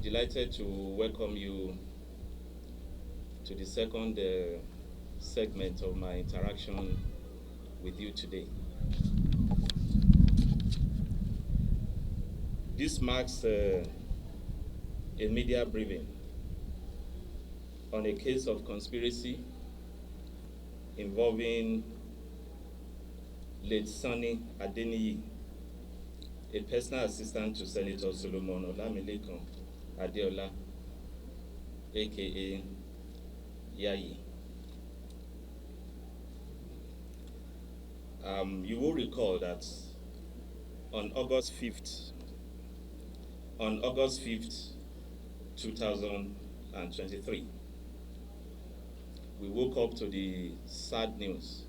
delighted to welcome you to the second segment of my interaction with you today. This marks a media briefing on a case of conspiracy involving late Sunny Adeniyi, a personal assistant to Senator Solomon Olamilekan Adeola, aka Yayi. You will recall that on August 5th, 2023, we woke up to the sad news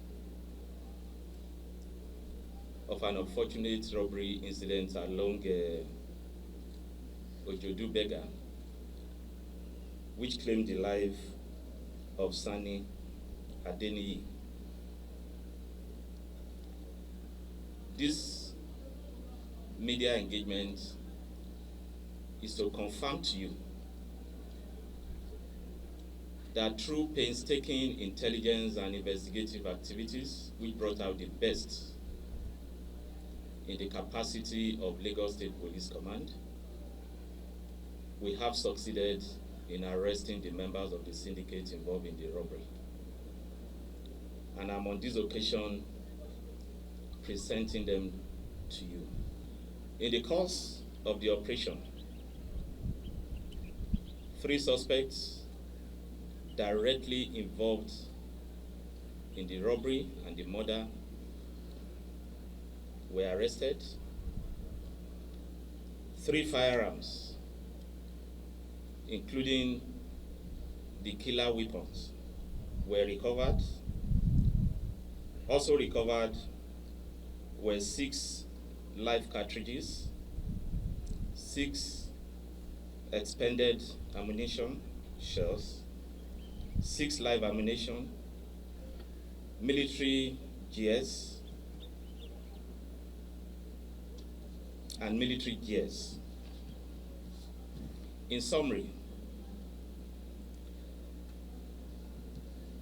of an unfortunate robbery incident along Ojodu Bega, which claimed the life of Sunny Adeniyi. This media engagement is to confirm to you that through painstaking intelligence and investigative activities, which brought out the best in the capacity of Lagos State Police Command, we have succeeded in arresting the members of the syndicate involved in the robbery. And I'm on this occasion presenting them to you. In the course of the operation, 3 suspects directly involved in the robbery and the murder were arrested. 3 firearms, including the killer weapons, were recovered. Also recovered were 6 live cartridges, 6 expended ammunition shells, 6 live ammunition, military GS, and military gears. In summary,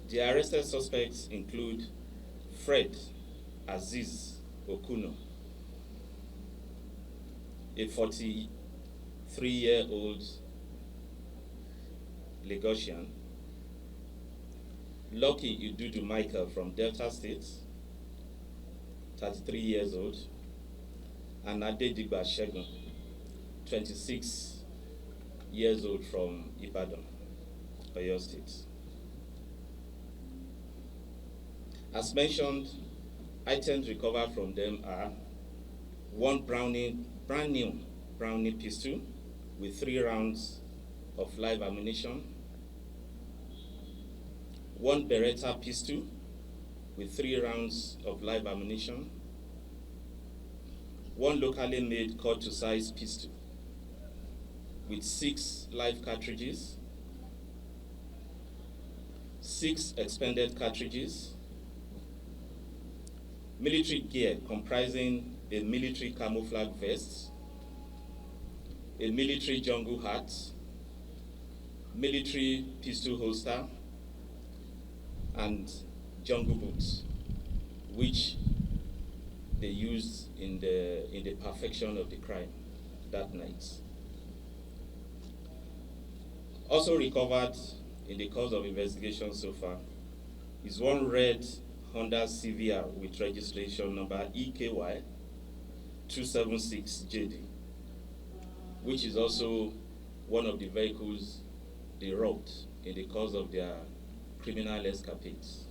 the arrested suspects include Fred Aziz Okuno, a 43-year-old Lagosian; Lucky Idudu Michael from Delta State, 33 years old; and Adedigba Shegun, 26 years old, from Ibadan, Oyo State. As mentioned, items recovered from them are 1 brand new Browning pistol with 3 rounds of live ammunition, 1 Beretta pistol with 3 rounds of live ammunition, 1 locally made cut-to-size pistol with 6 live cartridges, 6 expended cartridges, military gear comprising a military camouflage vest, a military jungle hat, military pistol holster, and jungle boots, which they used in the perfection of the crime that night. Also recovered in the course of investigation so far is 1 red Honda CVR with registration number EKY 276JD, which is also one of the vehicles they robbed in the course of their criminal escapades.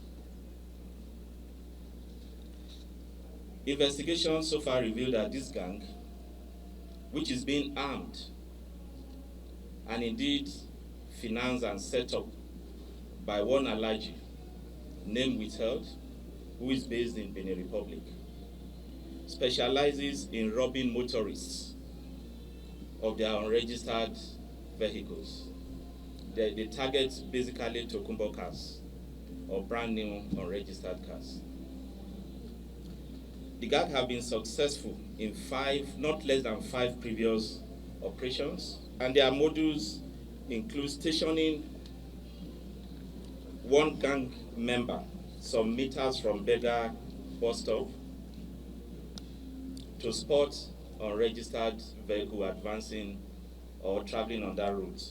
Investigation so far revealed that this gang, which is being armed and indeed financed and set up by one Alhaji, name withheld, who is based in Benin Republic, specializes in robbing motorists of their unregistered vehicles. They target basically Tokumbo cars or brand new unregistered cars. The gang have been successful in not less than 5 previous operations, And their modus include stationing one gang member some meters from Beggar bus stop to spot unregistered vehicle advancing or traveling on that route.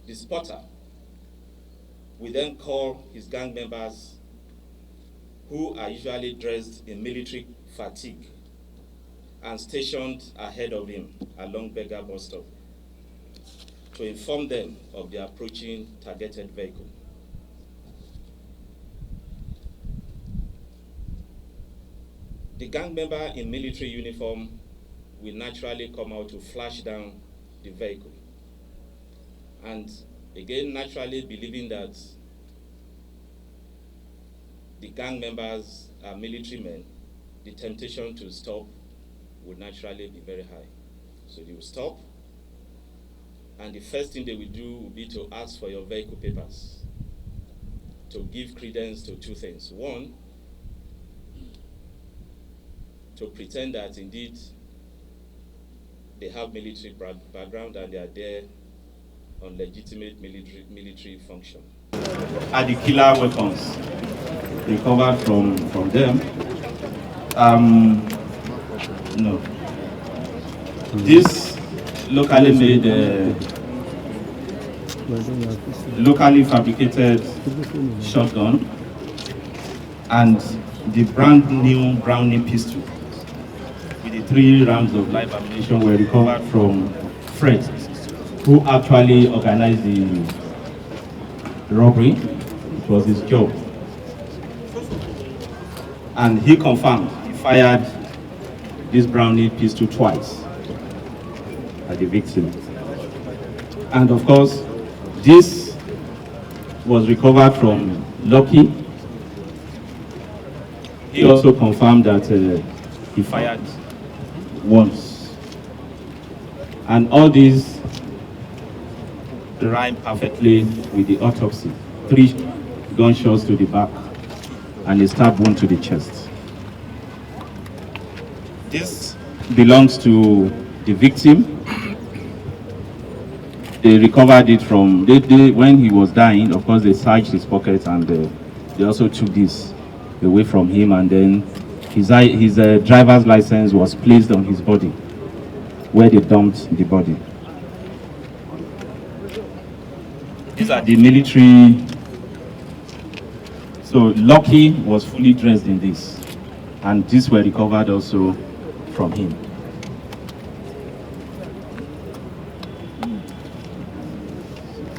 The spotter will then call his gang members, who are usually dressed in military fatigue and stationed ahead of him along Beggar bus stop, to inform them of the approaching targeted vehicle. The gang member in military uniform will naturally come out to flash down the vehicle. And again, naturally believing that the gang members are military men, the temptation to stop would naturally be very high. So they will stop, and the first thing they will do will be to ask for your vehicle papers, to give credence to two things. One, to pretend that indeed they have military background and they are there on legitimate military function. Are the killer weapons recovered from them? No. This locally made, locally fabricated shotgun and the brand new Browning pistol with the 3 rounds of live ammunition were recovered from Fred, who actually organized the robbery. It was his job. And he confirmed he fired this Browning pistol twice at the victim. And of course, this was recovered from Lucky. He also confirmed that he fired once. And all these rhyme perfectly with the autopsy. 3 gunshots to the back and a stab wound to the chest. This belongs to the victim. They recovered it from, when he was dying, of course they searched his pockets, and they also took this away from him, and then his driver's license was placed on his body, where they dumped the body. These are the military. So Lucky was fully dressed in this, and these were recovered also from him.